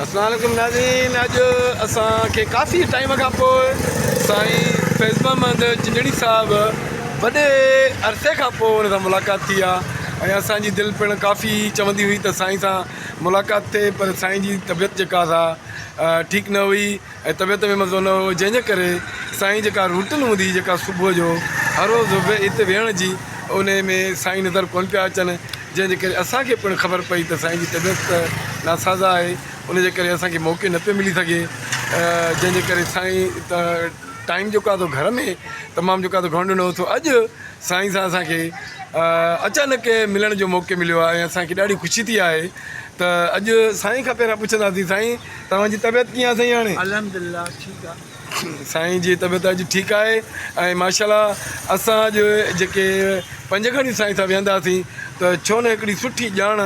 अस्सलाम वालेकुम नाज़रीन। अॼु असांखे काफ़ी टाइम खां पोइ साईं फैज़ मोहम्मद चिंजड़ी साहब वॾे अरसे खां पोइ हुन सां मुलाक़ात थी आहे ऐं असांजी दिलि पिणु काफ़ी चवंदी हुई त साईं सां मुलाक़ात थिए, पर साईं जी तबियत जेका सा ठीकु न हुई ऐं तबियत में मज़ो न हो, जंहिंजे करे साईं जेका रूटीन हूंदी हुई जेका सुबुह जो हर रोज़ु हिते वेहण जी, उन में साईं नज़र कोन पिया अचनि, जंहिंजे करे असांखे पिणु ख़बर पई त साईं जी तबियत नासाज़ा आहे। उनजे करे असांखे मौक़ो न पियो मिली सघे, जंहिंजे करे साईं त टाइम जेको आहे घर में तमामु जेको आहे घोंडणो थियो। अॼु साईं सां असांखे अचानक मिलण जो मौक़ो मिलियो आहे ऐं असांखे ॾाढी ख़ुशी थी आहे। त अॼु साईं खां पहिरियां पुछंदासीं, साईं तव्हांजी तबियत कीअं आहे साईं? हाणे अल्हम्दुलिल्लाह ठीकु आहे। साईं जी तबियत अॼु ठीकु आहे ऐं माशाल्लाह असां अॼु जेके पंज खणी साईं सां वेहंदासीं त छो न हिकिड़ी सुठी ॼाण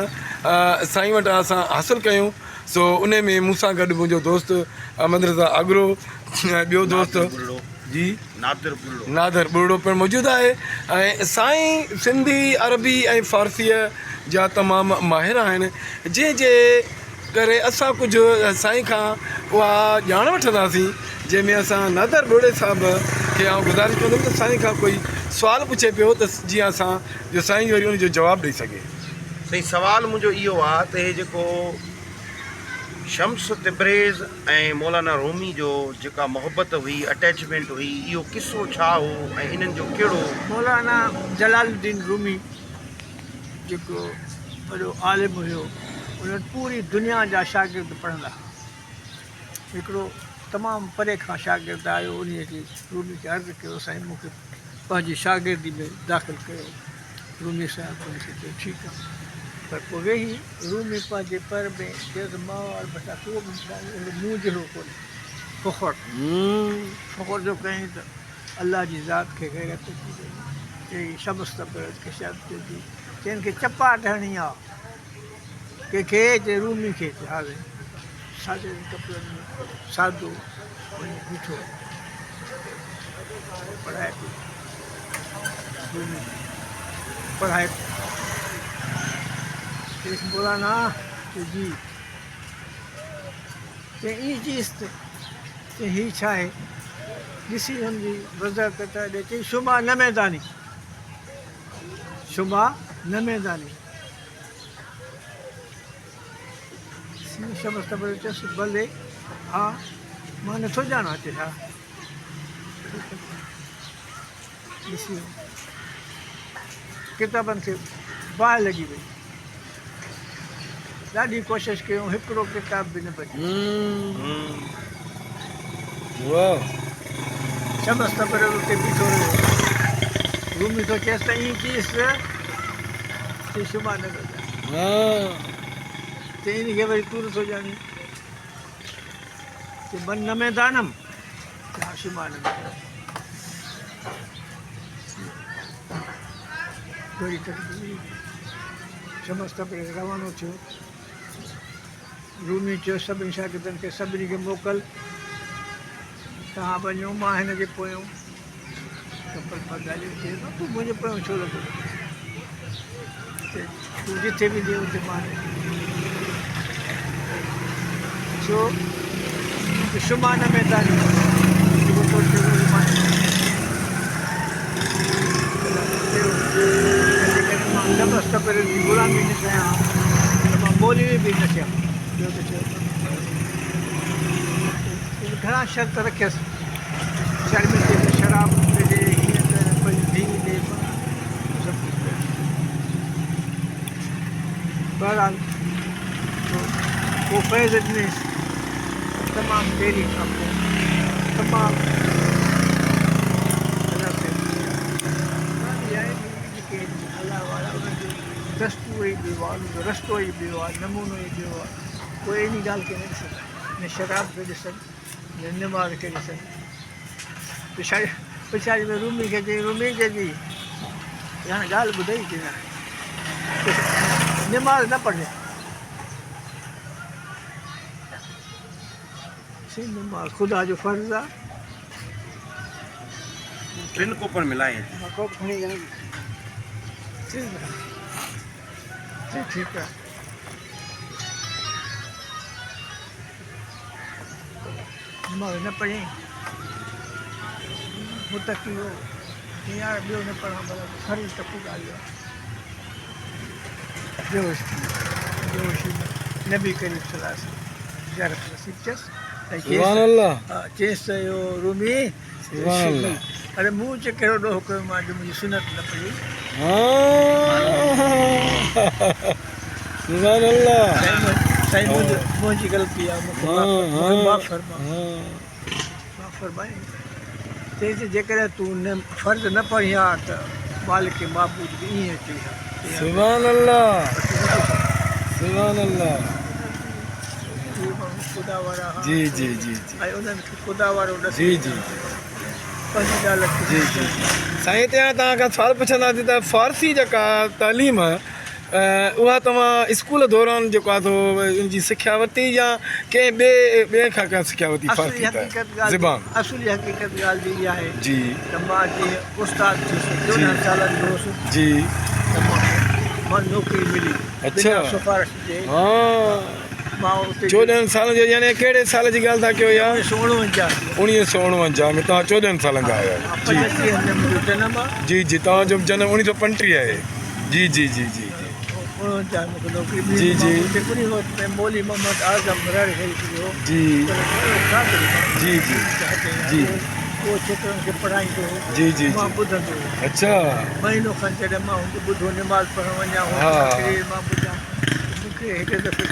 साईं वटि असां हासिलु कयूं। सो उन में मूंसां गॾु मुंहिंजो दोस्त अहमद रज़ा आगरो ऐं ॿियो दोस्त जी नादर बुर्ड़ो पिणु मौजूदु आहे। ऐं साईं सिंधी अरबी ऐं फ़ारसीअ जा तमामु माहिर आहिनि, जंहिंजे करे असां कुझु साईं खां उहा ॼाण वठंदासीं, जंहिंमें असां नादर बुर्ड़े साहिब खे आउं गुज़ारिश कंदुमि त साईं खां कोई सुवालु पुछे पियो त जीअं असां जो साईं वरी उनजो जवाबु ॾेई सघे। साईं सुवालु मुंहिंजो इहो आहे त हे जेको शम्स तिब्रेज़ ऐं मौलाना रूमी जो जेका मोहबत हुई, अटैचमेंट हुई, इहो किसो छा हो ऐं इन्हनि जो कहिड़ो? मौलाना जलालुद्दीन रूमी जेको वॾो आलिम हुयो, उन पूरी दुनिया जा शागिर्द पढ़ंदा। हिकिड़ो तमामु परे खां शागिर्द आयो, उन खे रूमी खे अर्ज़ु कयो साईं मूंखे पंहिंजी शागिर्दी में दाख़िलु कयो। रूमी साहिबु उनखे चयो ठीकु आहे, पर पोइ वेही रूमी पंहिंजे पर में चयो मार बटा को बि मुंहुं जहिड़ो कोन्हे, फ़ख़ुरु जो कयईं त अलाह जी ज़ात खे गैरत थी वई। चई शम्स तिब्रेज़ खे शब्द दी चइनि खे चपाट हणी आहे, कंहिंखे चए रूमी खे हाज़िर सादे कपिड़नि में सादो वञी बीठो पढ़ाए पियो। रूमी पढ़ाए मौलाना जी चई ई चीज़ त हीअ छा आहे? ॾिसी हुनजी नज़र त ॾे। चई शुमा न मैदानी, शुमा न मैदानी। शम्स तिब्रेज़ चयसि भले हा मां नथो ॼाणा। चए हा। ॾिसी किताबनि खे बाहि लॻी वई, ॾाढी कोशिशि कयूं, हिकिड़ो किताब बि न बचियो। शम्स तिब्रेज़ उते बीठो रहियो। रूमी थो चएसि त ई चीज़ चई शुमा न मैदानी। त इन खे वरी तूं नथो ॼाणी? चई मन न मैदानम, हा शुमा न मैदानी। थोरी तकलीफ़ शम्स तिब्रेज़ रवानो थियो। रूमी चयो सभिनी शागिर्दनि खे सभिनी खे मोकल, तव्हां वञो, मां हिन जे पोयों कपल पर ॻाल्हियूं थिए थो, तूं मुंहिंजे पोयों छो लॻो? तूं जिथे बि ॾे उते मां छो शुमा न मैदानी मां शम्स तिब्रेज़ जी ग़ुलामी न कयां त मां मौलवी बि न थियां। ॿियो त चयो घणा शर्त रखियसि, शर्मी ॾे शराब ॾे, हीअं त भई धीउ ॾे, सभु कुझु कयो। बहरहाल पोइ फैज़ ॾिनईसि तमामु देरी खां पोइ, तमामु अलाह वारा उनजो दस्तूर ई ॿियो आहे, उनजो रस्तो ई ॿियो आहे, नमूनो ई ॿियो आहे। कोई इन ॻाल्हि खे न ॾिसनि, न शराब खे ॾिसनि, न निमाज़ खे ॾिसनि। पिछाड़ी में रूमी खे चई, रूमी चइजी हाणे ॻाल्हि ॿुधई थी न, निमाज़ न पढ़े। निमाज़ ख़ुदा जो फ़र्ज़ु आहे। टिनि कोपनि मिलाए कोप खणी ठीकु आहे। नमाज़ न पढ़ी मुतक़ी हो यार ॿियो न पढ़ां भला खरी टपू ॻाल्हि आहे बेहोशी नबी करीम सलाह ज़रफ़ नसीब थियसि सुभान अल्लाह चेस यो रूमी सुभान अल्लाह अरे मूं च कहिड़ो ॾोह कयो मां जो मुंहिंजी सुनत न पढ़ी सुभान अल्लाह साईं मुंहिंजी ग़लती आहे मूंखे माफ़ फरमाए चई जेकॾहिं तूं फ़र्ज़ु न पढ़ी आहे त मालिक महबूद बि ईअं चई सुभान अल्लाह सुभान अल्लाह ख़ुदा वारा जी जी जी जी ऐं उन्हनि खे ख़ुदा वारो जी जी पंहिंजी ॻाल्हि जी जी साईं ते तव्हां खां सवाल पुछंदासीं त फ़ारसी जेका तालीम उहा तव्हां स्कूल दौरान जेको आहे उनजी सिख्या वरिती या कंहिं ॿिए खां का सिख्या वरिती फ़ारसी ज़बान असुली हक़ीक़त ॻाल्हि बि इहा आहे जी त मां जीअं उस्ताद थियुसि 14 सालनि जो हुउसि जी त मां नौकिरी मिली अच्छा सिफ़ारिश जे मां उते 14 साल जो यानी कहिड़े साल जी ॻाल्हि था कयो या 1949 1949 में तव्हां 14 सालनि जा आहियो जी 35 में मुंहिंजो जनम आहे जी जी तव्हांजो जनम 1935 आहे जी जी जी जी 49 मूंखे नौकिरी जी, मिली जी। उते उन वक़्त में मौली मोहम्मद आज़म रड़ हुयो जी जी जी जी उहो छोकिरनि खे पढ़ाईंदो हो जी जी मां जी ॿुधंदो हो अच्छा महीनो खनि जॾहिं मां हुनखे ॿुधो निमाज़ पढ़णु वञा हा। मां ॿुधां मूंखे हिकु दफ़े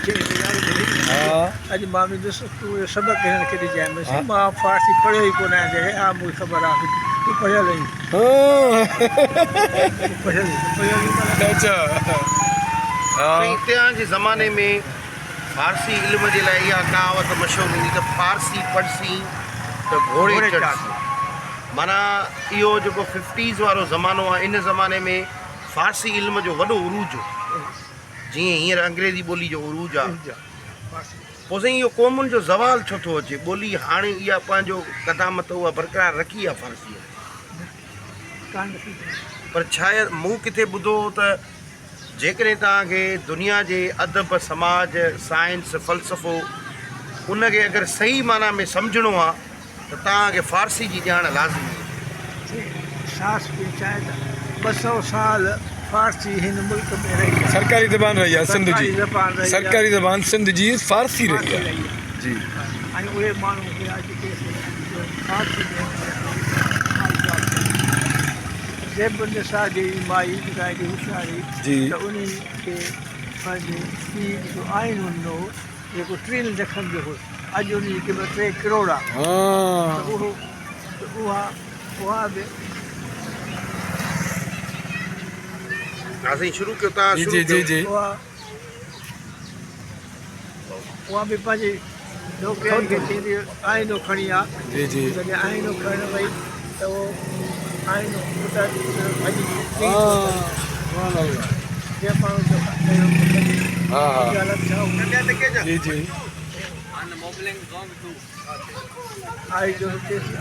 हा अॼु मां बि ॾिस तूं इहो सबक़ु हिननि खे ॾिजांइ हा। मां फारसी पढ़ियो ई कोन आहियां हा मूंखे ख़बर आहे तूं पढ़ियल आहीं पढ़ियल अच्छा हा इतिहास जे ज़माने में फारसी इल्म जे लाइ इहा कहावत मशहूरु हूंदी त फारसी पढ़सी त घोड़े चढ़सी माना इहो जेको 50s वारो ज़मानो आहे इन ज़माने में फारसी इल्म जो वॾो उरूज हो जीअं हींअर अंग्रेज़ी ॿोली जो उरूज आहे पोइ साईं इहो क़ौमुनि जो ज़वाल छो थो अचे ॿोली हाणे इहा पंहिंजो क़दामत उहा बरक़रार रखी आहे फारसी पर शायदि मूं किथे ॿुधो त जेकॾहिं तव्हांखे दुनिया जे अदब समाज साइंस फ़लसफ़ो उनखे अगरि सही माना में सम्झणो आहे त तव्हांखे फारसी जी ॼाण लाज़मी आहे सास बि चाहे त 200 साल फारसी हिन मुल्क में रही आहे सरकारी ज़बान रही आहे सिंध जी ज़बान रही आहे। सरकारी ज़बान सिंध जी फारसी रही आहे जी ऐं उहे माण्हू खे अॼु फारसी में ज़ेब निसार जी माई ॾाढी होशियारी जी त उन खे पंहिंजे पीउ जो आइन हूंदो हो जेको 3 लखनि जो हो अॼु उन जी क़ीमत 3 करोड़ आहे हा त उहा बि असीं शुरू कयो तव्हां जी शुरू जी जी कयो। जी उहा बि पंहिंजी नौकिरियुनि खे चईंदी आइनो खणी आहे जी जी जॾहिं आइनो खणणु वई त उहो आइनो जंहिं माण्हू हा हा जी जी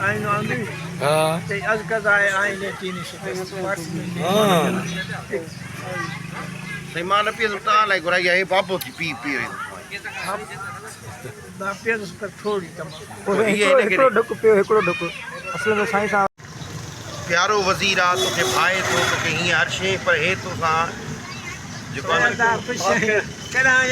आइनो आंदी हा चई अॼु कदा आहे आइने चीनी हा साईं मां न पीअंदुमि तव्हां लाइ घुराई आहे बाबो थी पी पी मां पीअंदुसि पर थोरी तमामु हिकिड़ो ढुक पियो हिकिड़ो ढुक असल में साईं सां प्यारो वज़ीर आहे तोखे भाए थो तोखे हीअं हर शइ पर हे तोसां जेको आहे न कॾहिं